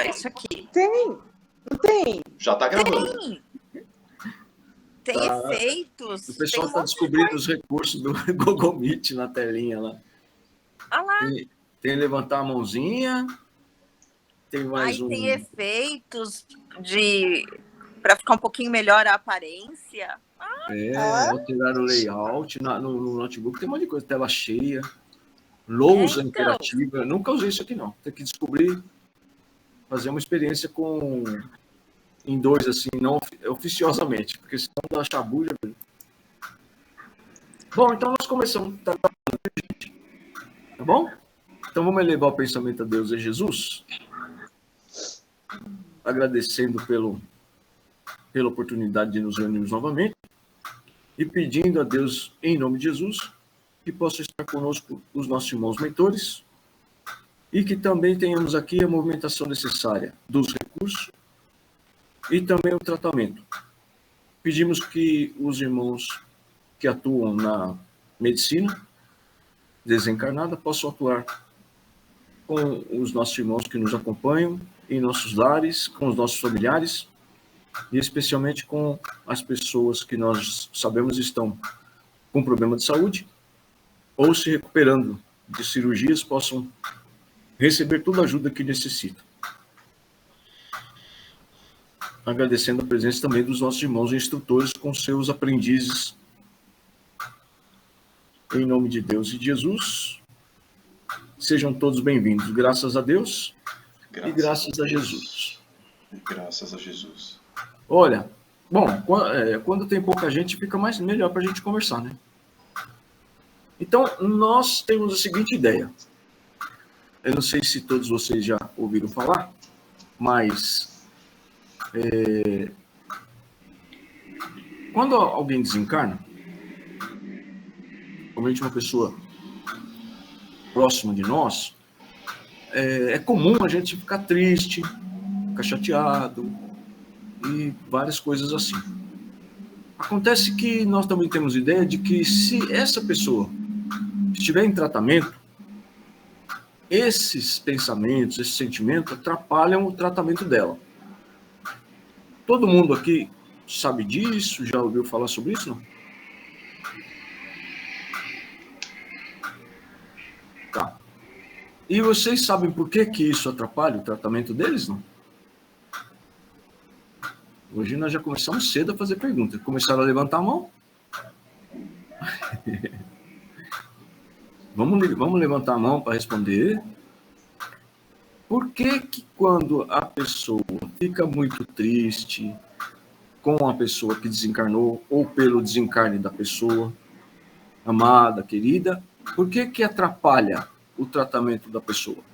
grava isso aqui. Tem. Não tem? Já tá gravando. Tem efeitos. O pessoal está descobrindo os recursos do Google Meet na telinha lá. Ah lá. Tem levantar a mãozinha. Tem mais Aí tem efeitos para ficar um pouquinho melhor a aparência. Alterar o layout. No notebook tem um monte de coisa. Tela cheia. Lousa interativa. Eu nunca usei isso aqui, não. Tem que descobrir, fazer uma experiência em dois, assim, não oficiosamente, porque senão dá chabulha. Bom, então nós começamos. Tá bom? Então vamos elevar o pensamento a Deus e Jesus, agradecendo pela oportunidade de nos reunirmos novamente e pedindo a Deus, em nome de Jesus, que possa estar conosco os nossos irmãos mentores e que também tenhamos aqui a movimentação necessária dos recursos e também o tratamento. Pedimos que os irmãos que atuam na medicina desencarnada possam atuar com os nossos irmãos que nos acompanham em nossos lares, com os nossos familiares e especialmente com as pessoas que nós sabemos estão com problema de saúde ou se recuperando de cirurgias, possam receber toda a ajuda que necessitam. Agradecendo a presença também dos nossos irmãos instrutores com seus aprendizes. Em nome de Deus e de Jesus, sejam todos bem-vindos. Graças a Deus e graças a Jesus. Graças a Jesus. Olha, bom, quando tem pouca gente, fica melhor para a gente conversar, né? Então, nós temos a seguinte ideia. Eu não sei se todos vocês já ouviram falar, mas quando alguém desencarna, principalmente uma pessoa próxima de nós, é comum a gente ficar triste, ficar chateado e várias coisas assim. Acontece que nós também temos ideia de que se essa pessoa estiver em tratamento, esses pensamentos, esses sentimentos atrapalham o tratamento dela. Todo mundo aqui sabe disso? Já ouviu falar sobre isso, não? Tá. E vocês sabem por que isso atrapalha o tratamento deles, não? Hoje nós já começamos cedo a fazer perguntas. Começaram a levantar a mão? Vamos levantar a mão para responder. Por que quando a pessoa fica muito triste com a pessoa que desencarnou ou pelo desencarne da pessoa amada, querida, por que atrapalha o tratamento da pessoa?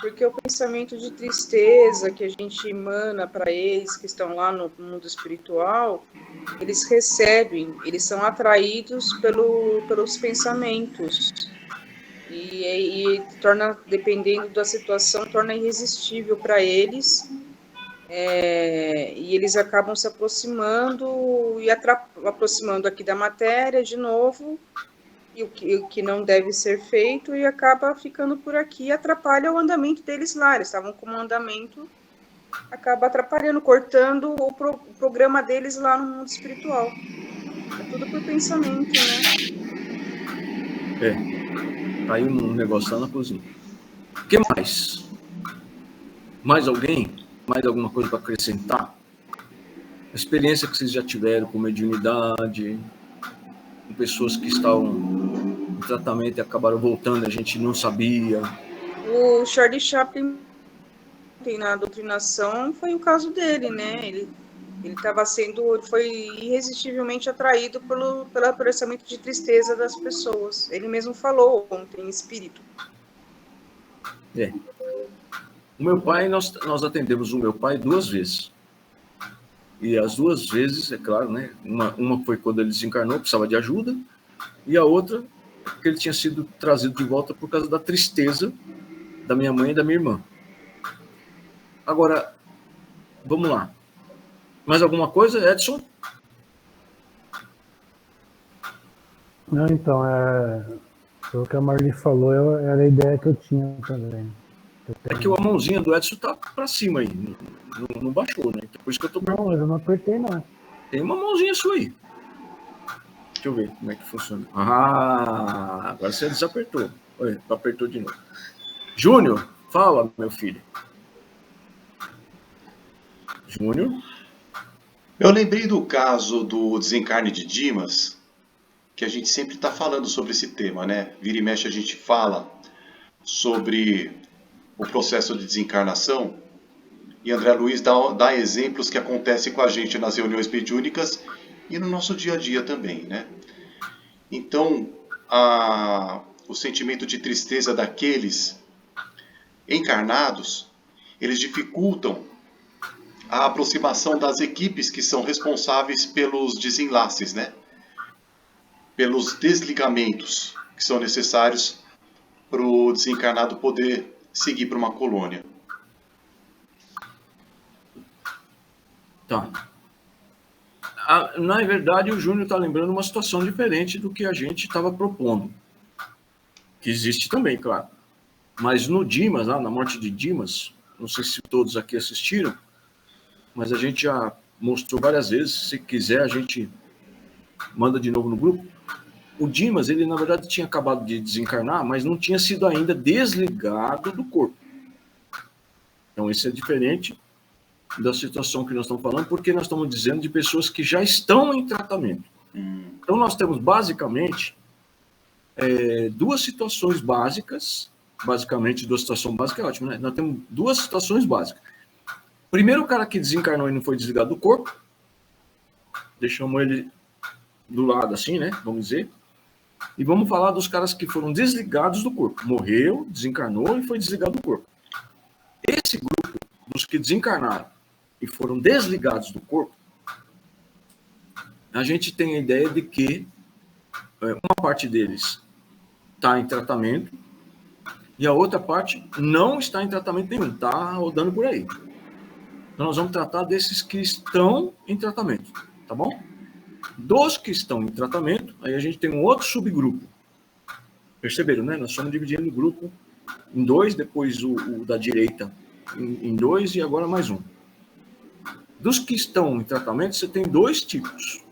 Porque o pensamento de tristeza que a gente emana para eles que estão lá no mundo espiritual, eles recebem, eles são atraídos pelos pensamentos. E torna, dependendo da situação, torna irresistível para eles. E eles acabam se aproximando e aproximando aqui da matéria de novo, e o que não deve ser feito, e acaba ficando por aqui e atrapalha o andamento deles lá. Eles estavam com um andamento, acaba atrapalhando, cortando o programa deles lá no mundo espiritual. É tudo por pensamento, né? Tá aí um negócio lá na cozinha. O que mais? Mais alguém? Mais alguma coisa para acrescentar? A experiência que vocês já tiveram com mediunidade, com pessoas que estavam em tratamento e acabaram voltando, a gente não sabia. O Charlie Chaplin, na doutrinação, foi o caso dele, né? Ele foi irresistivelmente atraído pelo pensamento de tristeza das pessoas. Ele mesmo falou ontem, em espírito. O meu pai, nós atendemos o meu pai 2 vezes. E as 2 vezes, é claro, né? Uma foi quando ele desencarnou, precisava de ajuda, e a outra, que ele tinha sido trazido de volta por causa da tristeza da minha mãe e da minha irmã. Agora, vamos lá. Mais alguma coisa, Edson? Não, então, o que a Marli falou era a ideia que eu tinha também. É que a mãozinha do Edson tá pra cima aí. Não baixou, né? Então, por isso que eu tô Não, eu não apertei, não. Tem uma mãozinha sua aí. Deixa eu ver como é que funciona. Ah, agora você desapertou. Oi, apertou de novo. Júnior, fala, meu filho. Júnior? Eu lembrei do caso do desencarne de Dimas, que a gente sempre está falando sobre esse tema, né? Vira e mexe a gente fala sobre o processo de desencarnação, e André Luiz dá exemplos que acontecem com a gente nas reuniões mediúnicas e no nosso dia a dia também, né? Então, o sentimento de tristeza daqueles encarnados, eles dificultam a aproximação das equipes que são responsáveis pelos desenlaces, né? Pelos desligamentos que são necessários para o desencarnado poder seguir para uma colônia. Tá. Na verdade, o Júnior está lembrando uma situação diferente do que a gente estava propondo. Que existe também, claro. Mas no Dimas, lá na morte de Dimas, não sei se todos aqui assistiram, mas a gente já mostrou várias vezes. Se quiser, a gente manda de novo no grupo. O Dimas, ele na verdade tinha acabado de desencarnar, mas não tinha sido ainda desligado do corpo. Então, isso é diferente da situação que nós estamos falando, porque nós estamos dizendo de pessoas que já estão em tratamento. Então, nós temos basicamente duas situações básicas. Basicamente, duas situações básicas é ótimo, né? Nós temos duas situações básicas. Primeiro, o cara que desencarnou e não foi desligado do corpo, deixamos ele do lado assim, né? Vamos dizer. E vamos falar dos caras que foram desligados do corpo. Morreu, desencarnou e foi desligado do corpo. Esse grupo dos que desencarnaram e foram desligados do corpo, a gente tem a ideia de que uma parte deles está em tratamento e a outra parte não está em tratamento nenhum, está rodando por aí. Então nós vamos tratar desses que estão em tratamento, tá bom? Dos que estão em tratamento, aí a gente tem um outro subgrupo. Perceberam, né? Nós estamos dividindo o grupo em dois, depois o da direita em dois e agora mais um. Dos que estão em tratamento, você tem dois tipos.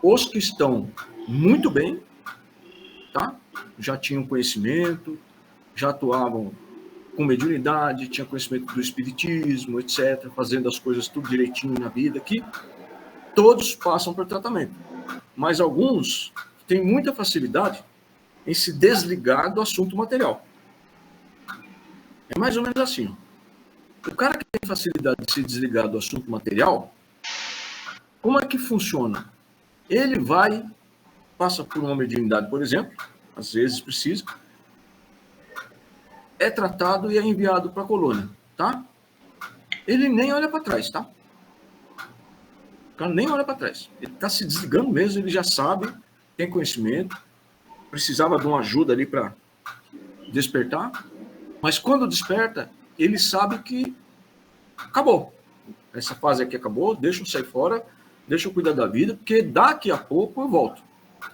Os que estão muito bem, tá? Já tinham conhecimento, já atuavam com mediunidade, tinham conhecimento do espiritismo, etc., fazendo as coisas tudo direitinho na vida aqui. Todos passam por tratamento. Mas alguns têm muita facilidade em se desligar do assunto material. É mais ou menos assim. O cara que tem facilidade de se desligar do assunto material, como é que funciona? Ele passa por uma mediunidade, por exemplo, às vezes precisa, é tratado e é enviado para a colônia, tá? Ele nem olha para trás, tá? O cara nem olha para trás. Ele está se desligando mesmo, ele já sabe, tem conhecimento, precisava de uma ajuda ali para despertar, mas quando desperta, ele sabe que acabou. Essa fase aqui acabou, deixa eu sair fora, deixa eu cuidar da vida, porque daqui a pouco eu volto.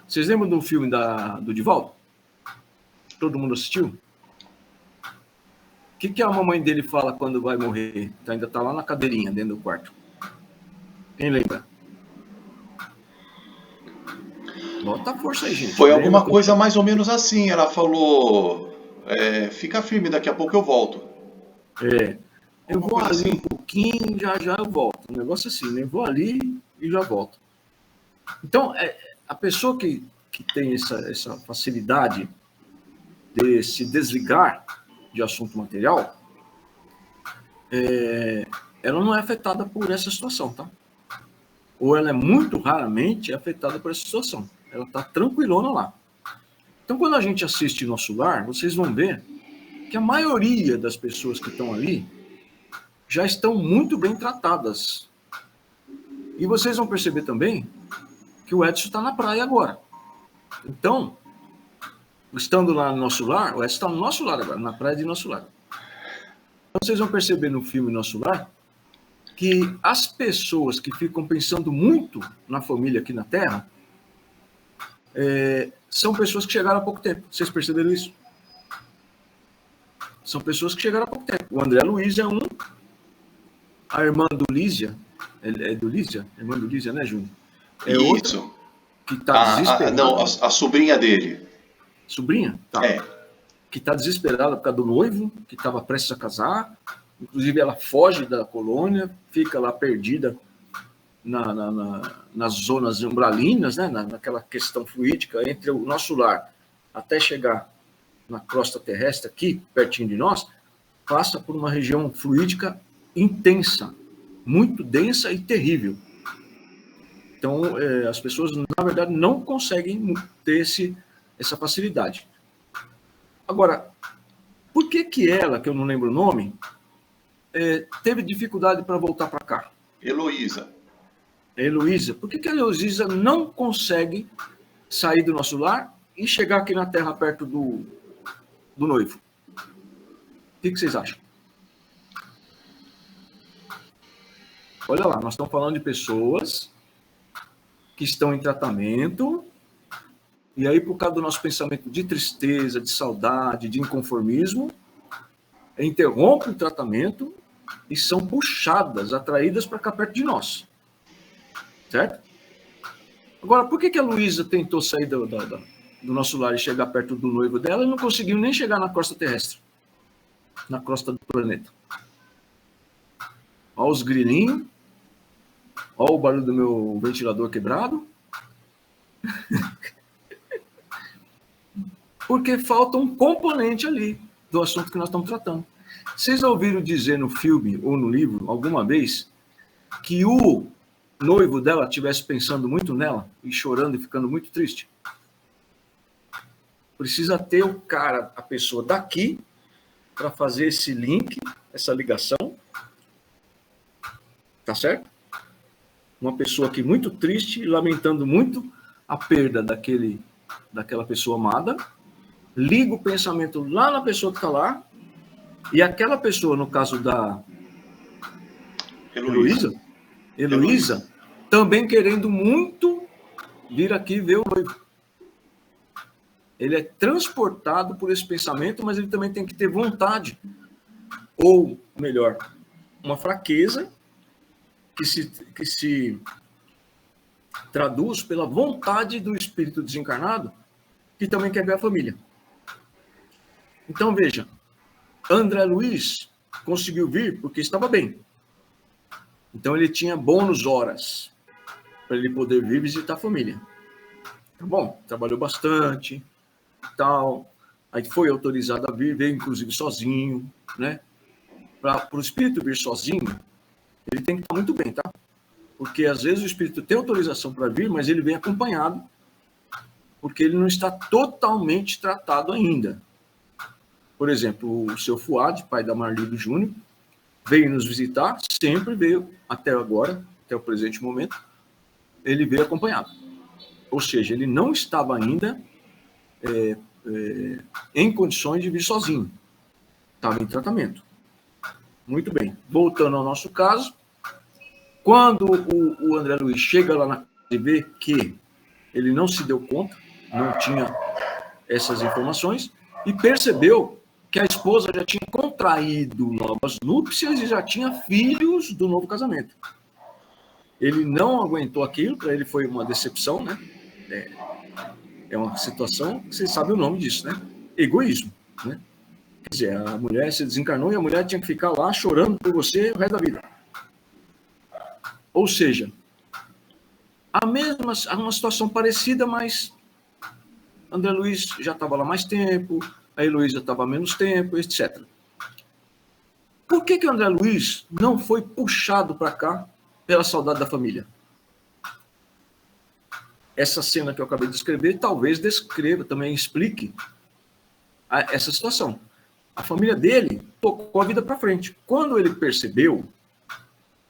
Vocês lembram do filme do Divaldo? Todo mundo assistiu? O que a mamãe dele fala quando vai morrer? Ainda está lá na cadeirinha, dentro do quarto. Quem lembra? Bota a força aí, gente. Foi alguma coisa mais ou menos assim. Ela falou, fica firme, daqui a pouco eu volto. Eu vou ali um pouquinho, já eu volto. Um negócio assim, né? Eu vou ali e já volto. Então, a pessoa que tem essa facilidade de se desligar de assunto material, ela não é afetada por essa situação, tá? Ou ela é muito raramente afetada por essa situação. Ela está tranquilona lá. Então, quando a gente assiste Nosso Lar, vocês vão ver que a maioria das pessoas que estão ali já estão muito bem tratadas. E vocês vão perceber também que o Edson está na praia agora. Então, estando lá no Nosso Lar, o Edson está no Nosso Lar agora, na praia de Nosso Lar. Então, vocês vão perceber no filme Nosso Lar que as pessoas que ficam pensando muito na família aqui na Terra são pessoas que chegaram há pouco tempo. Vocês perceberam isso? São pessoas que chegaram há pouco tempo. O André Luiz é um, a irmã do Lísia, é do Lísia? Irmã do Lísia, né, Júnior? É outra Isso. que está desesperada. Não, a sobrinha dele. Sobrinha? Tá. É. Que está desesperada por causa do noivo, que estava prestes a casar. Inclusive, ela foge da colônia, fica lá perdida nas zonas umbralinas, né? Naquela questão fluídica entre o nosso lar até chegar na crosta terrestre, aqui, pertinho de nós, passa por uma região fluídica intensa, muito densa e terrível. Então, as pessoas, na verdade, não conseguem ter essa facilidade. Agora, por que ela, que eu não lembro o nome, teve dificuldade para voltar para cá? Heloísa. Heloísa. Por que a Heloísa não consegue sair do nosso lar e chegar aqui na Terra perto do noivo? O que vocês acham? Olha lá, nós estamos falando de pessoas que estão em tratamento, e aí, por causa do nosso pensamento de tristeza, de saudade, de inconformismo, interrompe o tratamento e são puxadas, atraídas para cá perto de nós. Certo? Agora, por que a Luísa tentou sair do nosso lar e chegar perto do noivo dela e não conseguiu nem chegar na crosta terrestre? Na crosta do planeta. Olha os grilinhos. Olha o barulho do meu ventilador quebrado. Porque falta um componente ali do assunto que nós estamos tratando. Vocês ouviram dizer no filme ou no livro, alguma vez, que o noivo dela estivesse pensando muito nela e chorando e ficando muito triste? Precisa ter o cara, a pessoa daqui, para fazer esse link, essa ligação. Tá certo? Uma pessoa aqui muito triste, lamentando muito a perda daquela pessoa amada, liga o pensamento lá na pessoa que está lá, e aquela pessoa, no caso da Heloísa, também querendo muito vir aqui ver o noivo. Ele é transportado por esse pensamento, mas ele também tem que ter vontade, ou melhor, uma fraqueza que se traduz pela vontade do espírito desencarnado, que também quer ver a família. Então, veja, André Luiz conseguiu vir porque estava bem. Então, ele tinha bônus horas para ele poder vir visitar a família. Tá bom, trabalhou bastante, tal. Aí foi autorizado a vir, veio inclusive sozinho, né? Para o espírito vir sozinho, ele tem que estar muito bem, tá? Porque às vezes o espírito tem autorização para vir, mas ele vem acompanhado, porque ele não está totalmente tratado ainda. Por exemplo, o seu Fuad, pai da Marli do Júnior, veio nos visitar, sempre veio, até agora, até o presente momento, ele veio acompanhado. Ou seja, ele não estava ainda em condições de vir sozinho. Estava em tratamento. Muito bem. Voltando ao nosso caso, quando o André Luiz chega lá na casa e vê que ele não se deu conta, não tinha essas informações, e percebeu que a esposa já tinha contraído novas núpcias e já tinha filhos do novo casamento. Ele não aguentou aquilo, para ele foi uma decepção, né? É uma situação, vocês sabem o nome disso, né? Egoísmo, né? Quer dizer, a mulher se desencarnou e a mulher tinha que ficar lá chorando por você o resto da vida. Ou seja, uma situação parecida, mas André Luiz já estava lá mais tempo, a Heloísa estava menos tempo, etc. Por que André Luiz não foi puxado para cá pela saudade da família? Essa cena que eu acabei de descrever talvez descreva, também explique essa situação. A família dele tocou a vida para frente. Quando ele percebeu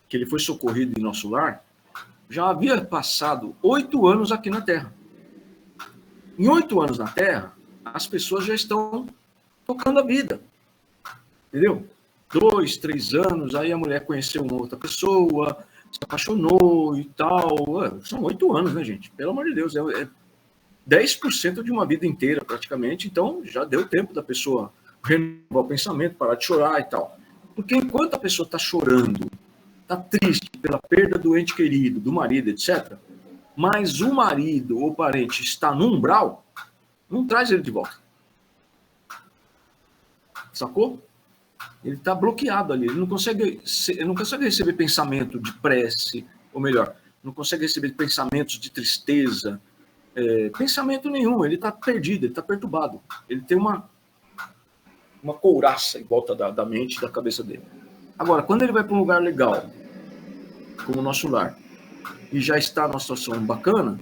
que ele foi socorrido em nosso lar, já havia passado 8 anos aqui na Terra. Em 8 anos na Terra, as pessoas já estão tocando a vida. Entendeu? 2, 3 anos, aí a mulher conheceu uma outra pessoa, se apaixonou e tal. São 8 anos, né, gente? Pelo amor de Deus, é 10% de uma vida inteira, praticamente. Então, já deu tempo da pessoa renovar o pensamento, parar de chorar e tal. Porque enquanto a pessoa está chorando, está triste pela perda do ente querido, do marido, etc., mas o marido ou parente está no umbral, não traz ele de volta. Sacou? Ele está bloqueado ali, ele não consegue receber pensamento de prece, ou melhor, não consegue receber pensamentos de tristeza, pensamento nenhum, ele está perdido, ele está perturbado. Ele tem uma couraça em volta da mente e da cabeça dele. Agora, quando ele vai para um lugar legal, como o nosso lar, e já está numa situação bacana,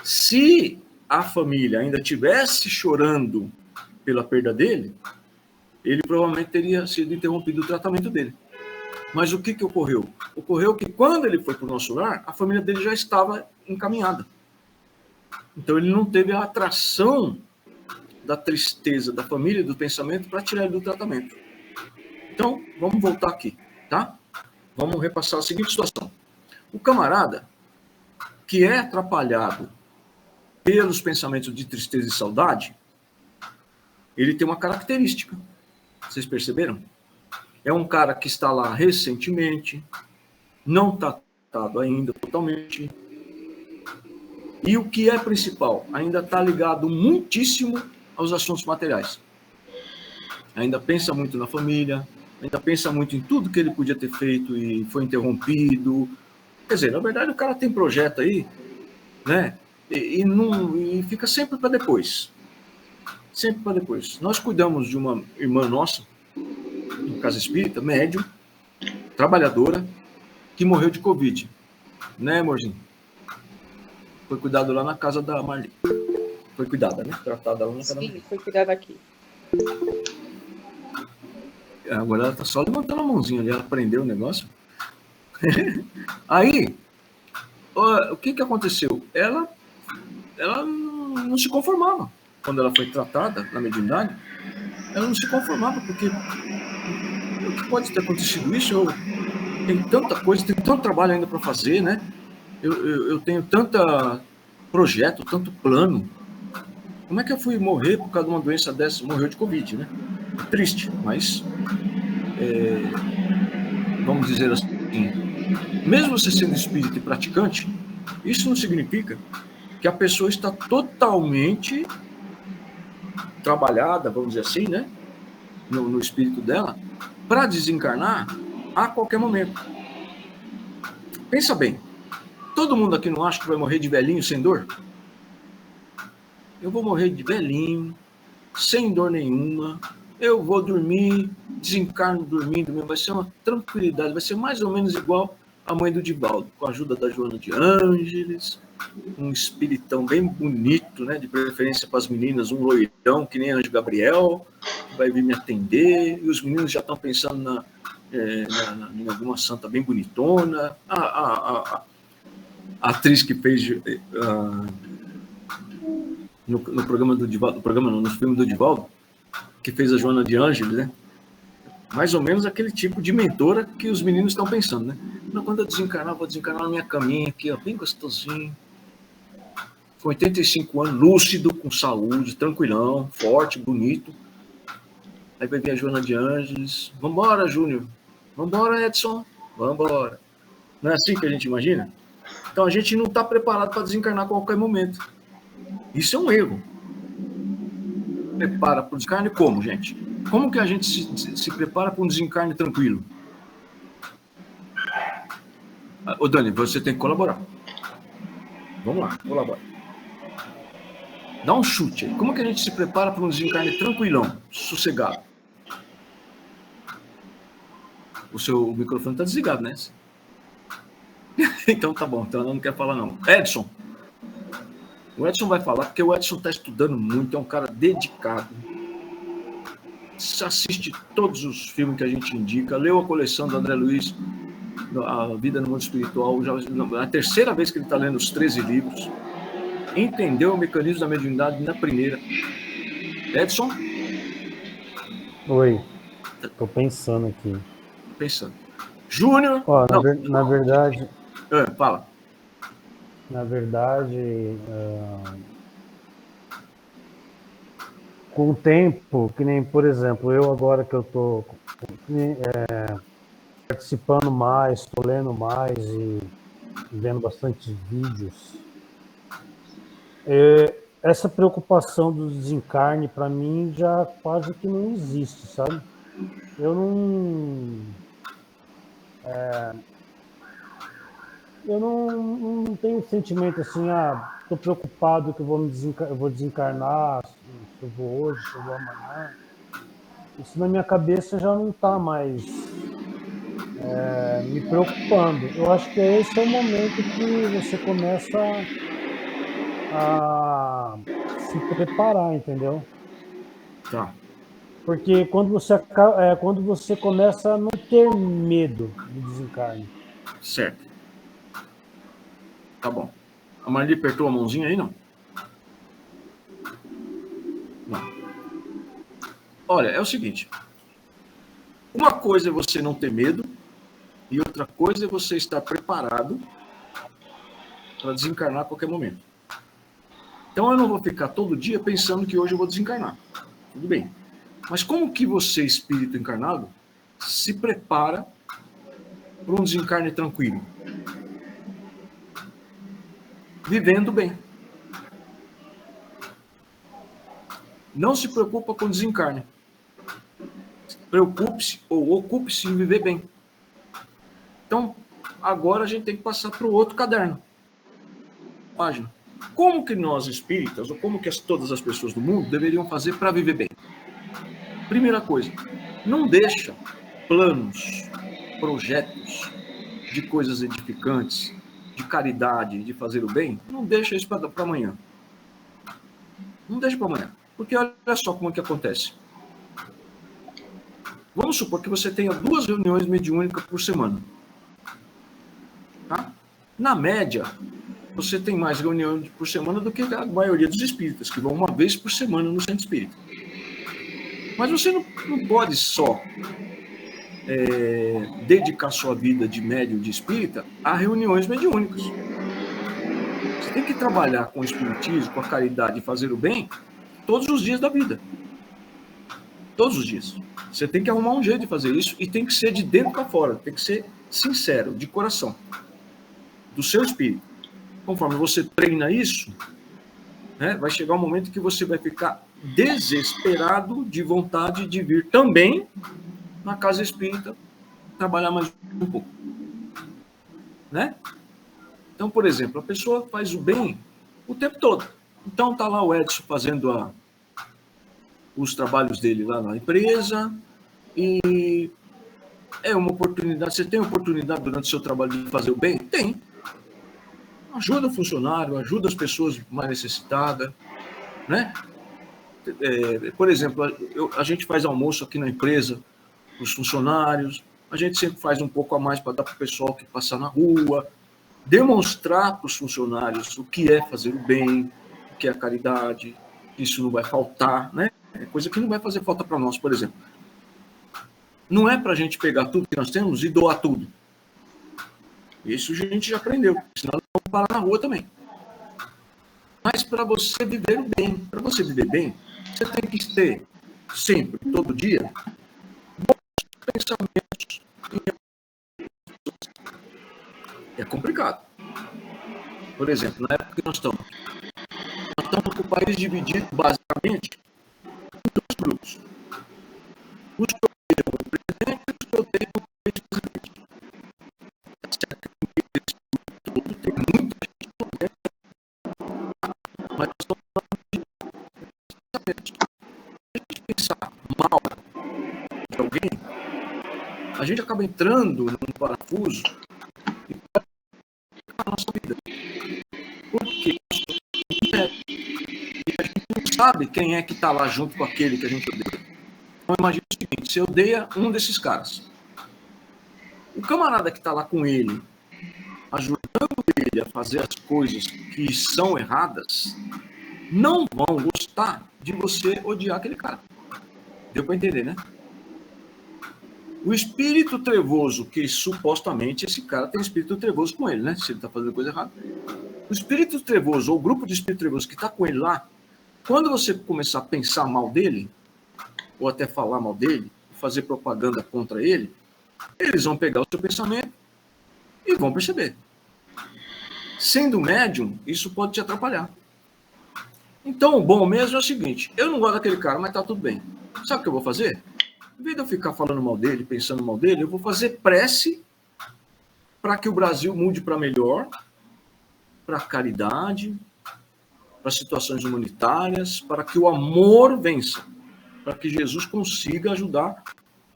se a família ainda estivesse chorando pela perda dele, ele provavelmente teria sido interrompido o tratamento dele. Mas o que ocorreu? Ocorreu que quando ele foi para o nosso lar, a família dele já estava encaminhada. Então ele não teve a atração da tristeza da família, do pensamento, para tirar ele do tratamento. Então, vamos voltar aqui, tá? Vamos repassar a seguinte situação. O camarada que é atrapalhado pelos pensamentos de tristeza e saudade, ele tem uma característica. Vocês perceberam? É um cara que está lá recentemente, não está tratado ainda totalmente. E o que é principal, ainda está ligado muitíssimo aos assuntos materiais. Ainda pensa muito na família, ainda pensa muito em tudo que ele podia ter feito e foi interrompido. Quer dizer, na verdade o cara tem projeto aí, né? E fica sempre para depois. Sempre para depois. Nós cuidamos de uma irmã nossa, em casa espírita, médium, trabalhadora, que morreu de Covid. Né, amorzinho? Foi cuidado lá na casa da Marli. Foi cuidada, né? Tratada lá na casa da Marli. Sim, foi cuidado aqui. Agora ela tá só levantando a mãozinha ali, ela prendeu o negócio. Aí, o que aconteceu? Ela não se conformava. Quando ela foi tratada na mediunidade, ela não se conformava, porque o que pode ter acontecido isso? Tem tanta coisa, tem tanto trabalho ainda para fazer, né? Eu tenho tanto projeto, tanto plano. Como é que eu fui morrer por causa de uma doença dessa? Morreu de Covid, né? Triste, mas vamos dizer assim, mesmo você sendo espírita e praticante, isso não significa que a pessoa está totalmente trabalhada, vamos dizer assim, né? No espírito dela, para desencarnar a qualquer momento. Pensa bem, todo mundo aqui não acha que vai morrer de velhinho sem dor? Eu vou morrer de velhinho, sem dor nenhuma, eu vou dormir, desencarno dormindo, vai ser uma tranquilidade, vai ser mais ou menos igual a mãe do Divaldo, com a ajuda da Joana de Ângeles, um espiritão bem bonito, né, de preferência para as meninas, um loirão, que nem Anjo Gabriel, que vai vir me atender, e os meninos já estão pensando em alguma santa bem bonitona, a atriz que fez no programa do Divaldo, no filme do Divaldo, que fez a Joana de Ângeles, né? Mais ou menos aquele tipo de mentora que os meninos estão pensando, né? Não, quando eu desencarnar, vou desencarnar na minha caminha aqui, ó, bem gostosinho, com 85 anos, lúcido, com saúde, tranquilão, forte, bonito. Aí vai vir a Joana de Ângeles. Vambora, Júnior. Vambora, Edson. Vambora. Não é assim que a gente imagina? Então a gente não está preparado para desencarnar a qualquer momento. Isso é um erro. Prepara para o desencarne como, gente? Como que a gente se prepara para um desencarne tranquilo? Ô, Dani, você tem que colaborar. Vamos lá, colabora. Dá um chute aí. Como que a gente se prepara para um desencarne tranquilão, sossegado? O seu microfone está desligado, né? Então tá bom, então não quer falar não. Edson. O Edson vai falar, porque o Edson está estudando muito, é um cara dedicado. Assiste todos os filmes que a gente indica, leu a coleção do André Luiz, A Vida no Mundo Espiritual, já é a terceira vez que ele está lendo os 13 livros. Entendeu o mecanismo da mediunidade na primeira. Edson? Oi, tô pensando aqui. Pensando. Júnior? Ó, na verdade... fala. Na verdade, com o tempo, que nem, por exemplo, eu agora que eu estou participando mais, estou lendo mais e vendo bastante vídeos, essa preocupação do desencarne, para mim, já quase que não existe, sabe? Eu não tenho sentimento assim, estou preocupado que eu vou desencarnar, se eu vou hoje, se eu vou amanhã. Isso na minha cabeça já não está mais me preocupando. Eu acho que esse é o momento que você começa a se preparar, entendeu? Tá, Porque quando você começa a não ter medo do desencarne. certo. Tá bom. A Marli apertou a mãozinha aí, não? Não. Olha, é o seguinte. Uma coisa é você não ter medo e outra coisa é você estar preparado para desencarnar a qualquer momento. Então eu não vou ficar todo dia pensando que hoje eu vou desencarnar. Tudo bem. Mas como que você, espírito encarnado, se prepara para um desencarne tranquilo? Vivendo bem. Não se preocupa com desencarne. Preocupe-se ou ocupe-se em viver bem. Então, agora a gente tem que passar para o outro caderno. Página. Como que nós espíritas, ou como que todas as pessoas do mundo deveriam fazer para viver bem? Primeira coisa, não deixa planos, projetos de coisas edificantes, de caridade, de fazer o bem, não deixa isso para amanhã. Não deixa para amanhã. Porque olha só como é que acontece. Vamos supor que você tenha 2 reuniões mediúnicas por semana. Tá? Na média, você tem mais reuniões por semana do que a maioria dos espíritas, que vão uma vez por semana no centro espírita. Mas você não pode só dedicar sua vida de médium, de espírita, a reuniões mediúnicas. Você tem que trabalhar com o espiritismo, com a caridade e fazer o bem todos os dias da vida. Todos os dias. Você tem que arrumar um jeito de fazer isso e tem que ser de dentro para fora, tem que ser sincero, de coração, do seu espírito. Conforme você treina isso, né, vai chegar um momento que você vai ficar desesperado de vontade de vir também na casa espírita trabalhar mais um pouco. Né? Então, por exemplo, a pessoa faz o bem o tempo todo. Então, tá lá o Edson fazendo os trabalhos dele lá na empresa e é uma oportunidade. Você tem oportunidade durante o seu trabalho de fazer o bem? Tem. Ajuda o funcionário, ajuda as pessoas mais necessitadas, né? Por exemplo, a gente faz almoço aqui na empresa para os funcionários, a gente sempre faz um pouco a mais para dar para o pessoal que passar na rua, demonstrar para os funcionários o que é fazer o bem, o que é a caridade, isso não vai faltar, né? É coisa que não vai fazer falta para nós, por exemplo. Não é para a gente pegar tudo que nós temos e doar tudo. Isso a gente já aprendeu, senão nós vamos parar na rua também. Mas para você viver bem, você tem que ter sempre, todo dia, bons pensamentos. É complicado. Por exemplo, na época que nós estamos com o país dividido basicamente em 2 grupos. Os que odeiam o presidente e os que odeiam o ex-presidente. Tem muita gente que odeia, mas nós estamos falando de pensamentos. Se a gente pensar mal de alguém, a gente acaba entrando num parafuso e pode ficar a nossa vida. Por quê? E a gente não sabe quem é que está lá junto com aquele que a gente odeia. Então imagina o seguinte, você odeia um desses caras. O camarada que está lá com ele, ajudando ele a fazer as coisas que são erradas, não vão gostar de você odiar aquele cara. Deu para entender, né? O espírito trevoso, que supostamente esse cara tem espírito trevoso com ele, né? Se ele está fazendo coisa errada. O espírito trevoso, ou o grupo de espírito trevoso que está com ele lá, Quando você começar a pensar mal dele, ou até falar mal dele, fazer propaganda contra ele, eles vão pegar o seu pensamento e vão perceber. Sendo médium, isso pode te atrapalhar. Então, o bom mesmo é o seguinte, eu não gosto daquele cara, mas tá tudo bem. Sabe o que eu vou fazer? Em vez de eu ficar falando mal dele, pensando mal dele, eu vou fazer prece para que o Brasil mude para melhor, para a caridade, para situações humanitárias, para que o amor vença, para que Jesus consiga ajudar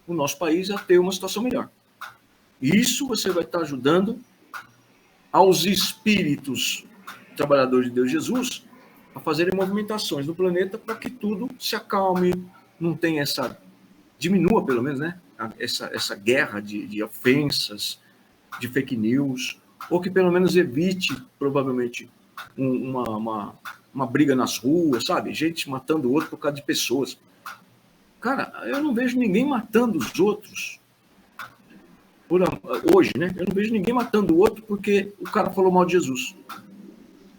o nosso país a ter uma situação melhor. Isso você vai estar ajudando aos espíritos trabalhadores de Deus Jesus a fazerem movimentações no planeta para que tudo se acalme, não tenha diminua pelo menos, né, essa guerra de ofensas, de fake news, ou que pelo menos evite, provavelmente, uma briga nas ruas, sabe? Gente matando o outro por causa de pessoas. Cara, eu não vejo ninguém matando os outros hoje, né? Eu não vejo ninguém matando o outro porque o cara falou mal de Jesus.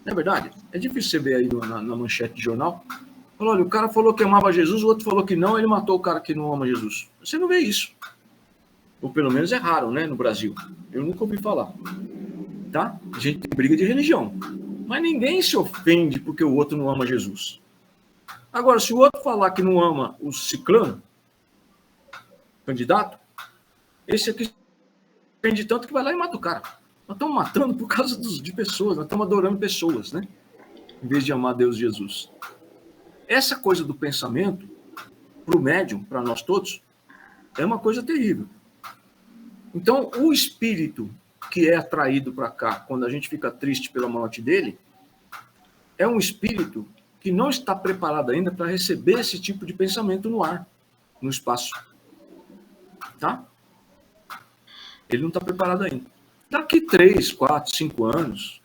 Não é verdade? É difícil você ver aí na manchete de jornal. Olha, o cara falou que amava Jesus, o outro falou que não, ele matou o cara que não ama Jesus. Você não vê isso. Ou pelo menos é raro, né, no Brasil. Eu nunca ouvi falar. Tá? A gente tem briga de religião. Mas ninguém se ofende porque o outro não ama Jesus. Agora, se o outro falar que não ama o ciclano, candidato, esse aqui se ofende tanto que vai lá e mata o cara. Nós estamos matando por causa de pessoas, nós estamos adorando pessoas, né? Em vez de amar Deus e Jesus. Essa coisa do pensamento, para o médium, para nós todos, é uma coisa terrível. Então, o espírito que é atraído para cá, quando a gente fica triste pela morte dele, é um espírito que não está preparado ainda para receber esse tipo de pensamento no ar, no espaço. Tá? Ele não está preparado ainda. Daqui 3, 4, 5 anos,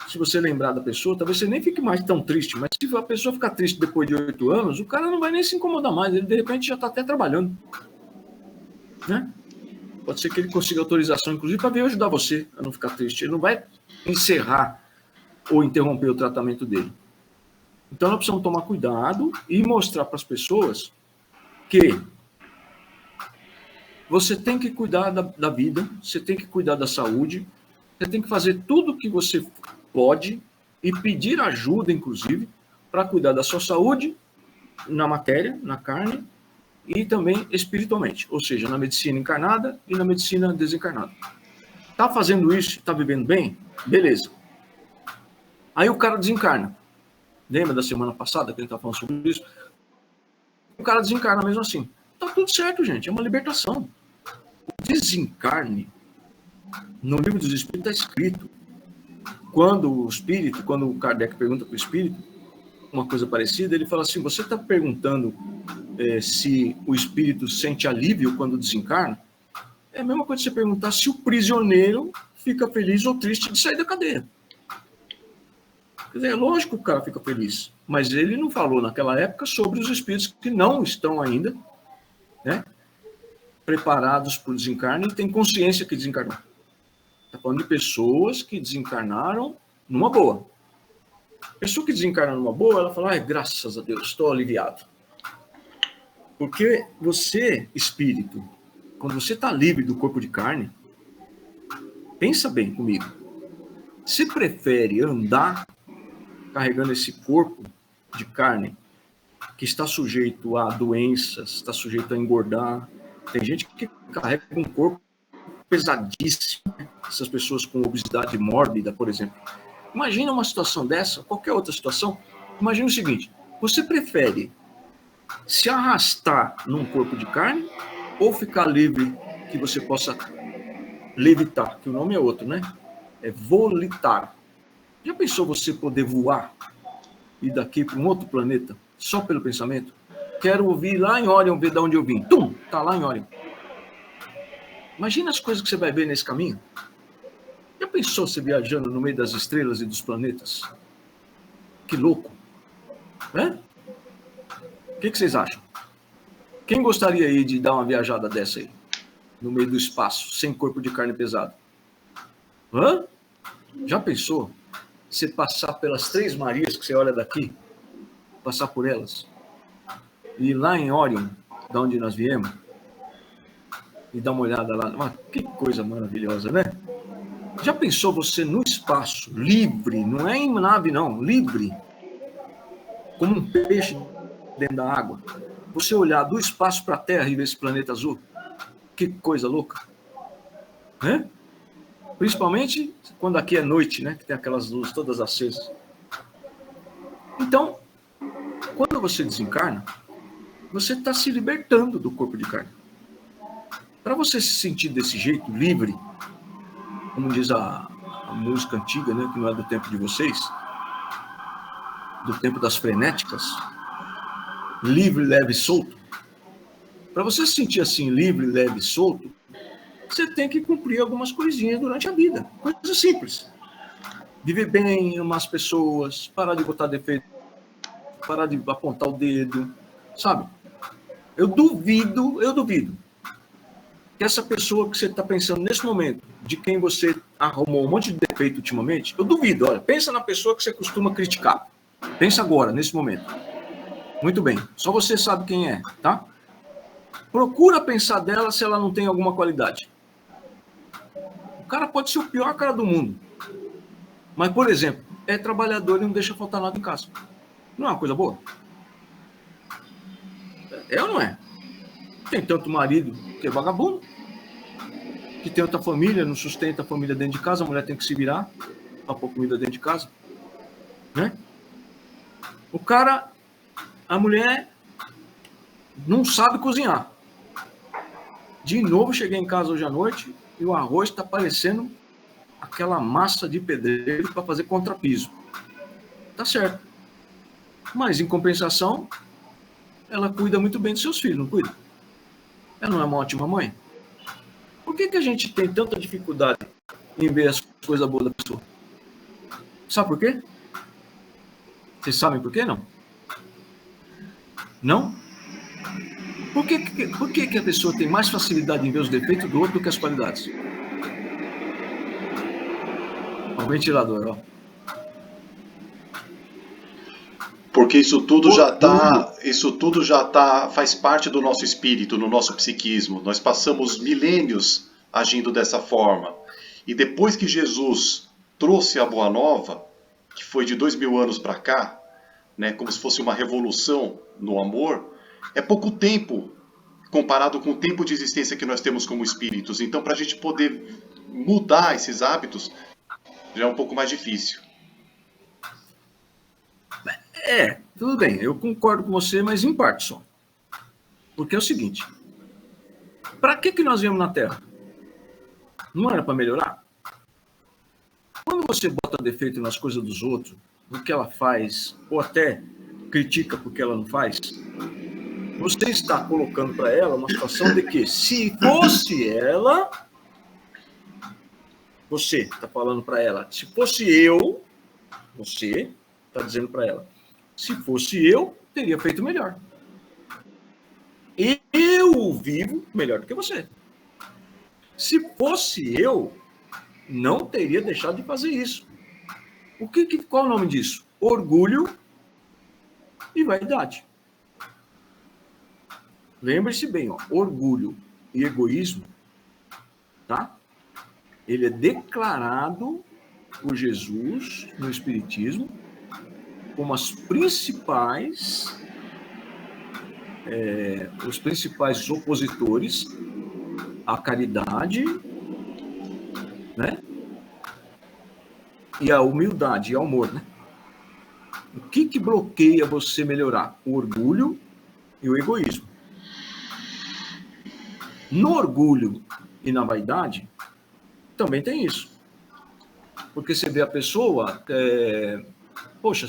se você lembrar da pessoa, talvez você nem fique mais tão triste, mas se a pessoa ficar triste depois de 8 anos, o cara não vai nem se incomodar mais, ele de repente já está até trabalhando. Né? Pode ser que ele consiga autorização, inclusive, para vir ajudar você a não ficar triste. Ele não vai encerrar ou interromper o tratamento dele. Então, nós precisamos tomar cuidado e mostrar para as pessoas que você tem que cuidar da vida, você tem que cuidar da saúde, você tem que fazer tudo o que você pode e pedir ajuda, inclusive, para cuidar da sua saúde na matéria, na carne, e também espiritualmente, ou seja, na medicina encarnada e na medicina desencarnada. Tá fazendo isso, tá vivendo bem? Beleza. Aí o cara desencarna. Lembra da semana passada que a gente estava falando sobre isso? O cara desencarna mesmo assim. Tá tudo certo, gente, é uma libertação. O desencarne, no livro dos Espíritos está escrito, quando o Kardec pergunta para o Espírito, uma coisa parecida, ele fala assim, você está perguntando se o espírito sente alívio quando desencarna? É a mesma coisa que você perguntar se o prisioneiro fica feliz ou triste de sair da cadeia. Quer dizer, é lógico que o cara fica feliz, mas ele não falou naquela época sobre os espíritos que não estão ainda, né, preparados para o desencarne e têm consciência que desencarnou. Está falando de pessoas que desencarnaram numa boa. A pessoa que desencarna numa boa, ela fala, graças a Deus, estou aliviado. Porque você, espírito, quando você está livre do corpo de carne, pensa bem comigo. Você prefere andar carregando esse corpo de carne que está sujeito a doenças, está sujeito a engordar? Tem gente que carrega um corpo pesadíssimo, né? Essas pessoas com obesidade mórbida, por exemplo. Imagina uma situação dessa, qualquer outra situação. Imagina o seguinte, você prefere se arrastar num corpo de carne ou ficar livre, que você possa levitar, que o nome é outro, né? É volitar. Já pensou você poder voar e daqui para um outro planeta só pelo pensamento? Quero ouvir lá em Orion, ver de onde eu vim. Tum! Tá lá em Orion. Imagina as coisas que você vai ver nesse caminho. Já pensou você viajando no meio das estrelas e dos planetas? Que louco. Né? O que vocês acham? Quem gostaria aí de dar uma viajada dessa aí? No meio do espaço, sem corpo de carne pesado? Hã? Já pensou? Você passar pelas 3 Marias que você olha daqui? passar por elas, e ir lá em Orion, da onde nós viemos, e dar uma olhada lá. Que coisa maravilhosa, né? Já pensou você no espaço, livre, não é em nave não, livre, como um peixe dentro da água? Você olhar do espaço para a Terra e ver esse planeta azul? Que coisa louca, né? Principalmente quando aqui é noite, né? Que tem aquelas luzes todas acesas. Então, quando você desencarna, você está se libertando do corpo de carne. Para você se sentir desse jeito, livre, como diz a música antiga, né? Que não é do tempo de vocês, do tempo das frenéticas, livre, leve e solto. Para você se sentir assim, livre, leve e solto, você tem que cumprir algumas coisinhas durante a vida. Coisas simples. Viver bem, amar as pessoas, parar de botar defeito, parar de apontar o dedo, sabe? Eu duvido que essa pessoa que você está pensando nesse momento, de quem você arrumou um monte de defeito ultimamente, eu duvido. Olha, pensa na pessoa que você costuma criticar. Pensa agora, nesse momento. Muito bem, só você sabe quem é, tá? Procura pensar dela se ela não tem alguma qualidade. O cara pode ser o pior cara do mundo. Mas, por exemplo, é trabalhador e não deixa faltar nada em casa. Não é uma coisa boa? É ou não é? Tem tanto marido que é vagabundo, que tem outra família, não sustenta a família dentro de casa, a mulher tem que se virar para pôr comida dentro de casa. Né? O cara, a mulher não sabe cozinhar. De novo, cheguei em casa hoje à noite e o arroz está parecendo aquela massa de pedreiro para fazer contrapiso. Tá certo. Mas, em compensação, ela cuida muito bem dos seus filhos, não cuida? Ela não é uma ótima mãe? Por que a gente tem tanta dificuldade em ver as coisas boas da pessoa? Sabe por quê? Vocês sabem por quê, não? Não? Por que a pessoa tem mais facilidade em ver os defeitos do outro do que as qualidades? O ventilador, ó. Porque isso tudo já tá, faz parte do nosso espírito, no nosso psiquismo. Nós passamos milênios agindo dessa forma. E depois que Jesus trouxe a Boa Nova, que foi de 2000 anos para cá, né, como se fosse uma revolução no amor, é pouco tempo comparado com o tempo de existência que nós temos como espíritos. Então, para a gente poder mudar esses hábitos, já é um pouco mais difícil. Tudo bem, eu concordo com você, mas em parte só. Porque é o seguinte, para que nós viemos na Terra? Não era para melhorar? Quando você bota defeito nas coisas dos outros, no que ela faz, ou até critica porque ela não faz, você está colocando para ela uma situação de que, se fosse ela, você está falando para ela, se fosse eu, você está dizendo para ela, se fosse eu, teria feito melhor. Eu vivo melhor do que você. Se fosse eu, não teria deixado de fazer isso. Qual é o nome disso? Orgulho e vaidade. Lembre-se bem, ó, orgulho e egoísmo, tá? Ele é declarado por Jesus no Espiritismo como os principais opositores à caridade, né? E à humildade e ao amor, né? O que bloqueia você melhorar? O orgulho e o egoísmo. No orgulho e na vaidade, também tem isso. Porque você vê a pessoa, poxa,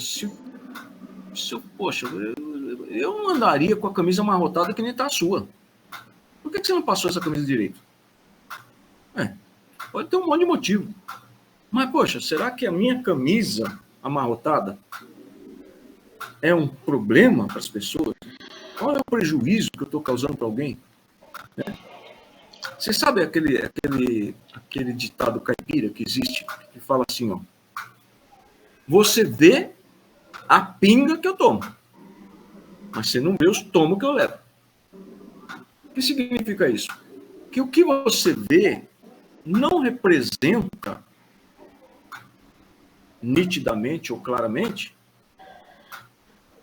eu não andaria com a camisa amarrotada que nem tá a sua. Por que você não passou essa camisa direito? Pode ter um monte de motivo. Mas, poxa, será que a minha camisa amarrotada é um problema para as pessoas? Qual é o prejuízo que eu estou causando para alguém? Você sabe aquele ditado caipira que existe, que fala assim, ó, você vê a pinga que eu tomo, Mas se não vê, eu tomo o que eu levo. O que significa isso? Que o que você vê não representa nitidamente ou claramente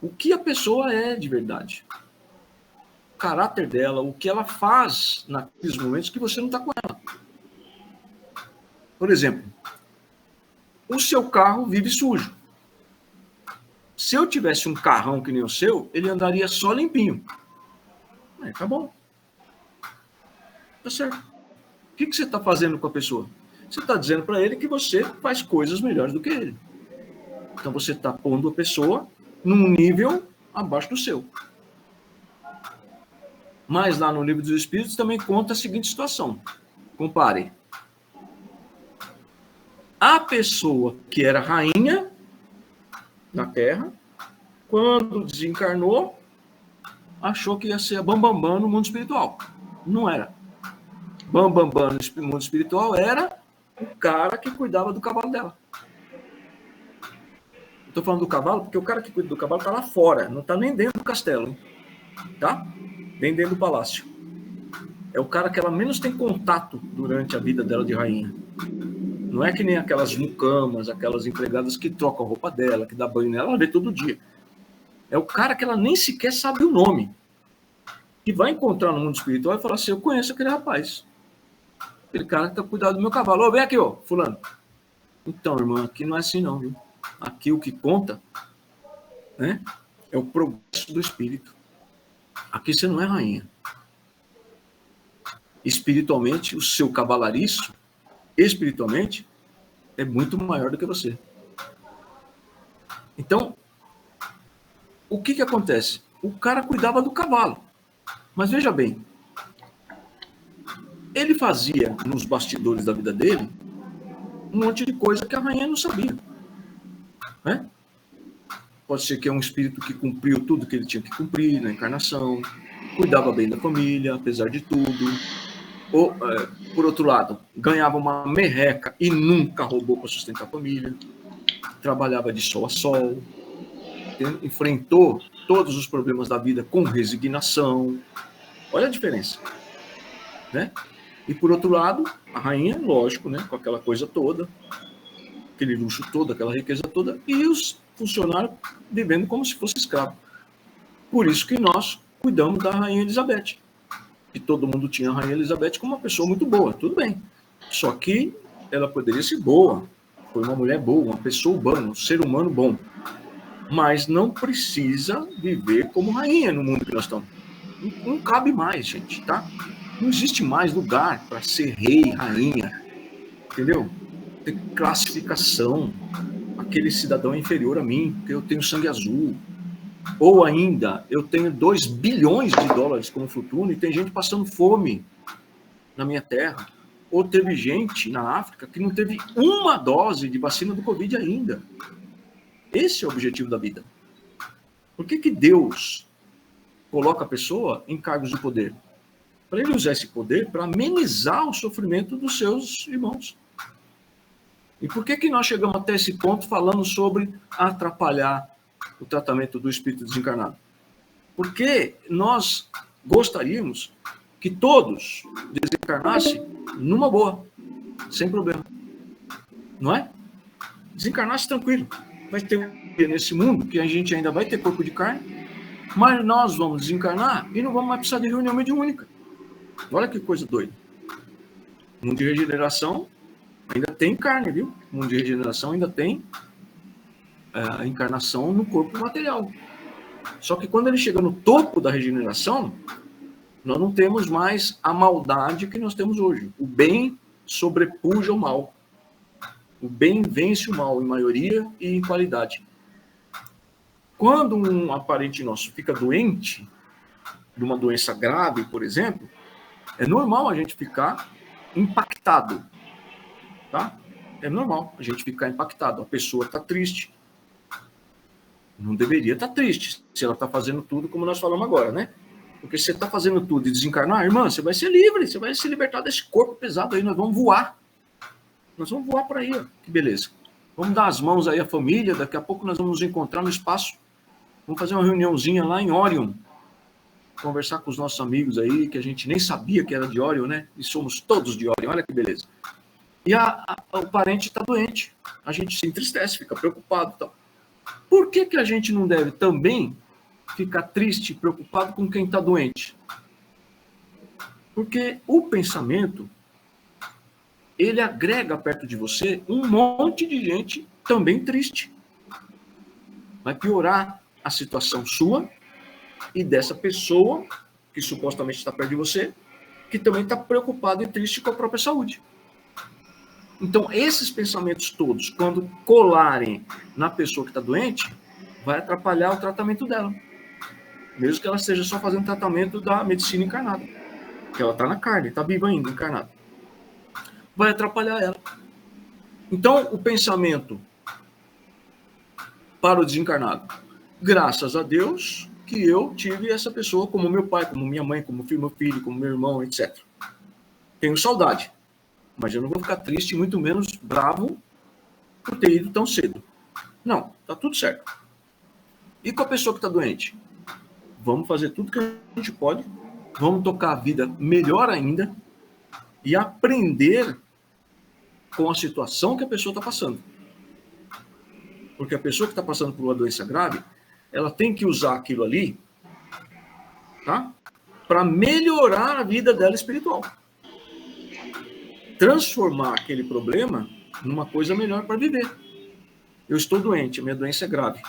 o que a pessoa é de verdade. O caráter dela, o que ela faz naqueles momentos que você não está com ela. Por exemplo, o seu carro vive sujo. Se eu tivesse um carrão que nem o seu, ele andaria só limpinho. Tá bom. Tá certo. O que você está fazendo com a pessoa? Você está dizendo para ele que você faz coisas melhores do que ele. Então você está pondo a pessoa num nível abaixo do seu. Mas lá no livro dos Espíritos também conta a seguinte situação. Compare. A pessoa que era rainha na Terra, quando desencarnou, achou que ia ser a Bambambam no mundo espiritual. Não era. Bambambam no mundo espiritual era o cara que cuidava do cavalo dela. Estou falando do cavalo porque o cara que cuida do cavalo está lá fora, não está nem dentro do castelo, hein? Tá? Nem dentro do palácio. É o cara que ela menos tem contato durante a vida dela de rainha. Não é que nem aquelas mucamas, aquelas empregadas que trocam a roupa dela, que dá banho nela, ela vê todo dia. É o cara que ela nem sequer sabe o nome. E vai encontrar no mundo espiritual e falar assim, eu conheço aquele rapaz. Aquele cara que está cuidando do meu cavalo. Ô, vem aqui, ó, fulano. Então, irmã, aqui não é assim não, viu? Aqui o que conta, né, é o progresso do espírito. Aqui você não é rainha. Espiritualmente, o seu cavalariço, espiritualmente, é muito maior do que você. Então, o que acontece? O cara cuidava do cavalo. Mas veja bem, ele fazia nos bastidores da vida dele um monte de coisa que a rainha não sabia. Né? Pode ser que é um espírito que cumpriu tudo que ele tinha que cumprir na encarnação, cuidava bem da família, apesar de tudo. Ou, por outro lado, ganhava uma merreca e nunca roubou para sustentar a família. Trabalhava de sol a sol. Enfrentou todos os problemas da vida com resignação. Olha a diferença. Né? E, por outro lado, a rainha, lógico, né, com aquela coisa toda, aquele luxo todo, aquela riqueza toda, e os funcionários vivendo como se fosse escravo. Por isso que nós cuidamos da Rainha Elizabeth. E todo mundo tinha a Rainha Elizabeth como uma pessoa muito boa, tudo bem. Só que ela poderia ser boa, foi uma mulher boa, uma pessoa boa, um ser humano bom. Mas não precisa viver como rainha no mundo que nós estamos. Não cabe mais, gente, tá? Não existe mais lugar para ser rei, rainha, entendeu? Tem classificação. Aquele cidadão é inferior a mim, porque eu tenho sangue azul. Ou ainda, eu tenho 2 bilhões de dólares como fortuna e tem gente passando fome na minha terra. Ou teve gente na África que não teve uma dose de vacina do Covid ainda. Esse é o objetivo da vida. Por que Deus coloca a pessoa em cargos de poder? Para ele usar esse poder para amenizar o sofrimento dos seus irmãos. E por que nós chegamos até esse ponto falando sobre atrapalhar o tratamento do espírito desencarnado? Porque nós gostaríamos que todos desencarnassem numa boa, sem problema. Não é? Desencarnasse tranquilo. Vai ter um dia nesse mundo que a gente ainda vai ter corpo de carne, mas nós vamos desencarnar e não vamos mais precisar de reunião mediúnica. Olha que coisa doida. O mundo de regeneração ainda tem carne, viu? O mundo de regeneração ainda tem a encarnação no corpo material. Só que quando ele chega no topo da regeneração, nós não temos mais a maldade que nós temos hoje. O bem sobrepuja o mal. O bem vence o mal em maioria e em qualidade. Quando um aparente nosso fica doente, de uma doença grave, por exemplo, é normal a gente ficar impactado. Tá? É normal a gente ficar impactado. A pessoa está triste. Não deveria estar triste se ela está fazendo tudo como nós falamos agora, né? Porque se você está fazendo tudo e desencarnar, irmã, você vai ser livre, você vai se libertar desse corpo pesado aí, nós vamos voar. Nós vamos voar para aí, ó. Que beleza. Vamos dar as mãos aí à família, daqui a pouco nós vamos nos encontrar no espaço. Vamos fazer uma reuniãozinha lá em Orion, conversar com os nossos amigos aí, que a gente nem sabia que era de Orion, né? E somos todos de Orion, olha que beleza. E o parente está doente, a gente se entristece, fica preocupado e tal. Por que a gente não deve também ficar triste, preocupado com quem está doente? Porque o pensamento, ele agrega perto de você um monte de gente também triste. Vai piorar a situação sua e dessa pessoa que supostamente está perto de você, que também está preocupada e triste com a própria saúde. Então, esses pensamentos todos, quando colarem na pessoa que está doente, vai atrapalhar o tratamento dela. Mesmo que ela esteja só fazendo tratamento da medicina encarnada. Que ela está na carne, está viva ainda, encarnada. Vai atrapalhar ela. Então, o pensamento para o desencarnado. Graças a Deus que eu tive essa pessoa como meu pai, como minha mãe, como meu filho, como meu irmão, etc. Tenho saudade. Mas eu não vou ficar triste, muito menos bravo por ter ido tão cedo. Não, tá tudo certo. E com a pessoa que está doente? Vamos fazer tudo que a gente pode, vamos tocar a vida melhor ainda e aprender com a situação que a pessoa está passando. Porque a pessoa que está passando por uma doença grave, ela tem que usar aquilo ali, tá? Para melhorar a vida dela espiritual. Transformar aquele problema numa coisa melhor para viver. Eu estou doente, a minha doença é grave.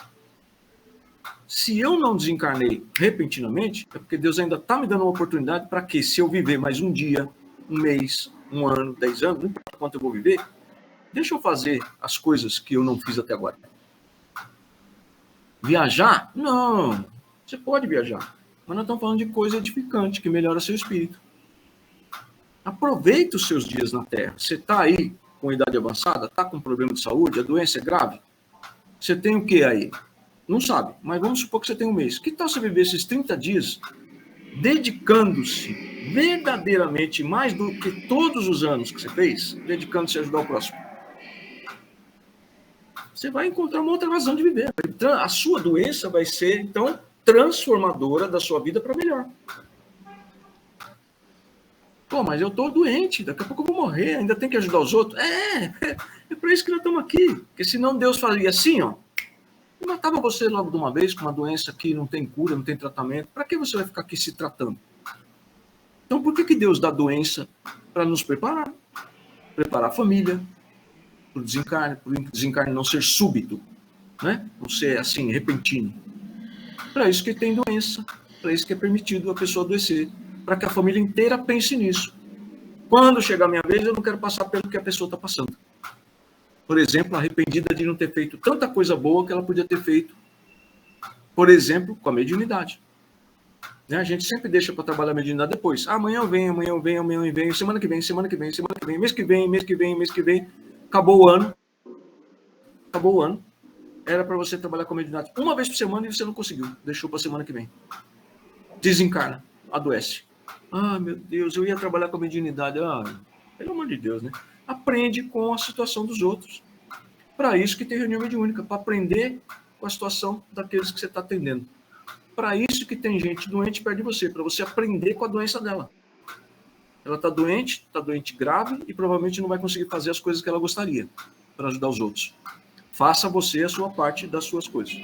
Se eu não desencarnei repentinamente, é porque Deus ainda está me dando uma oportunidade para que, se eu viver mais um dia, um mês, um ano, 10 anos, não importa quanto eu vou viver, deixa eu fazer as coisas que eu não fiz até agora. Viajar? Não. Você pode viajar. Mas nós estamos falando de coisa edificante, que melhora seu espírito. Aproveita os seus dias na Terra. Você está aí com idade avançada, está com problema de saúde, a doença é grave. Você tem o que aí? Não sabe, mas vamos supor que você tem um mês. Que tal você viver esses 30 dias dedicando-se verdadeiramente, mais do que todos os anos que você fez, dedicando-se a ajudar o próximo? Você vai encontrar uma outra razão de viver. A sua doença vai ser, então, transformadora da sua vida para melhor. Pô, mas eu tô doente, daqui a pouco eu vou morrer, ainda tem que ajudar os outros. É para isso que nós estamos aqui. Porque senão Deus faria assim, ó, e matava você logo de uma vez com uma doença que não tem cura, não tem tratamento. Para que você vai ficar aqui se tratando? Então, por que Deus dá doença? Para nos preparar. Preparar a família, para o desencarne não ser súbito, né? Não ser assim, repentino. Para isso que tem doença, para isso que é permitido a pessoa adoecer, para que a família inteira pense nisso. Quando chegar a minha vez, eu não quero passar pelo que a pessoa está passando. Por exemplo, arrependida de não ter feito tanta coisa boa que ela podia ter feito, por exemplo, com a mediunidade. Né? A gente sempre deixa para trabalhar a mediunidade depois. Amanhã eu venho, semana que vem, mês que vem. Acabou o ano. Era para você trabalhar com a mediunidade uma vez por semana e você não conseguiu. Deixou para a semana que vem. Desencarna, adoece. Ah, meu Deus, eu ia trabalhar com a mediunidade. Ah, pelo amor de Deus, né? Aprende com a situação dos outros. Para isso que tem reunião mediúnica, para aprender com a situação daqueles que você está atendendo. Para isso que tem gente doente perto de você, para você aprender com a doença dela. Ela está doente grave e provavelmente não vai conseguir fazer as coisas que ela gostaria para ajudar os outros. Faça você a sua parte das suas coisas.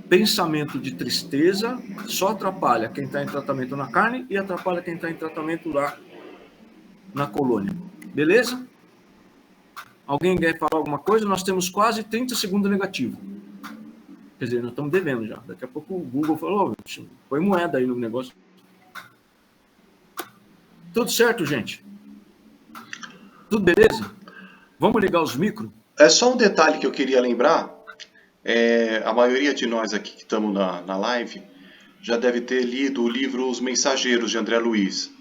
Pensamento de tristeza só atrapalha quem está em tratamento na carne e atrapalha quem está em tratamento lá na colônia. Beleza? Alguém quer falar alguma coisa? Nós temos quase 30 segundos negativo. Quer dizer, nós estamos devendo já. Daqui a pouco o Google falou, põe moeda aí no negócio. Tudo certo, gente? Tudo beleza? Vamos ligar os micros? É só um detalhe que eu queria lembrar. A maioria de nós aqui que estamos na live já deve ter lido o livro Os Mensageiros, de André Luiz.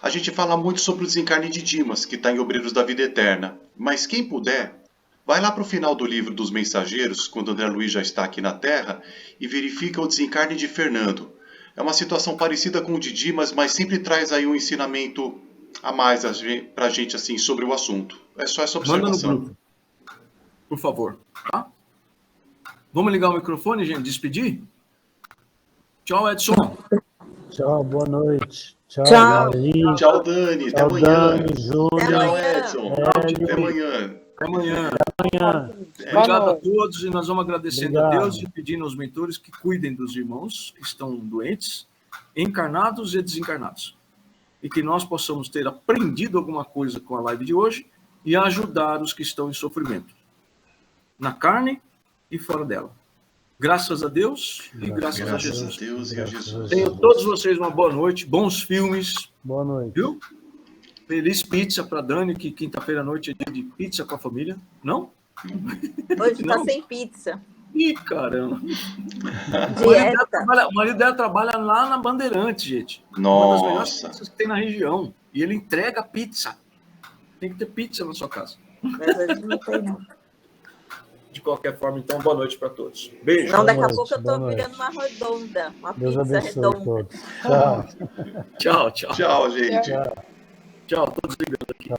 A gente fala muito sobre o desencarne de Dimas, que está em Obreiros da Vida Eterna. Mas quem puder, vai lá para o final do livro dos Mensageiros, quando André Luiz já está aqui na Terra, e verifica o desencarne de Fernando. É uma situação parecida com o de Dimas, mas sempre traz aí um ensinamento a mais para a gente assim, sobre o assunto. É só essa observação. Manda no grupo, por favor. Tá? Vamos ligar o microfone, gente? Despedir? Tchau, Edson. Tchau, boa noite. Tchau, Tchau. Davi. Tchau, Dani. Até Tchau, amanhã. Dani, Júlia. Tchau, Edson. Hélio. Até amanhã. Até amanhã. Amanhã. Obrigado a todos e nós vamos agradecendo a Obrigado. Deus e pedindo aos mentores que cuidem dos irmãos que estão doentes, encarnados e desencarnados. E que nós possamos ter aprendido alguma coisa com a live de hoje e ajudar os que estão em sofrimento, na carne e fora dela. Graças a Deus e graças a Graças a Jesus. Deus e a Jesus. Tenham todos vocês uma boa noite, bons filmes, Boa noite. viu? Feliz pizza para Dani, que quinta-feira à noite é dia de pizza com a família. Não? Hoje tá Não. sem pizza. Ih, caramba. Dieta. O marido dela trabalha lá na Bandeirante, gente. Uma das melhores Nossa. pizzas que tem na região. E ele entrega pizza. Tem que ter pizza na sua casa. Mas hoje não tem, não. De qualquer forma, então, boa noite para todos. Beijo. Não, daqui a noite, pouco eu boa tô noite. virando uma redonda. Uma Deus pizza abençoe redonda. todos. Tchau. Tchau, tchau. Tchau, gente. Tchau, todos ligando aqui.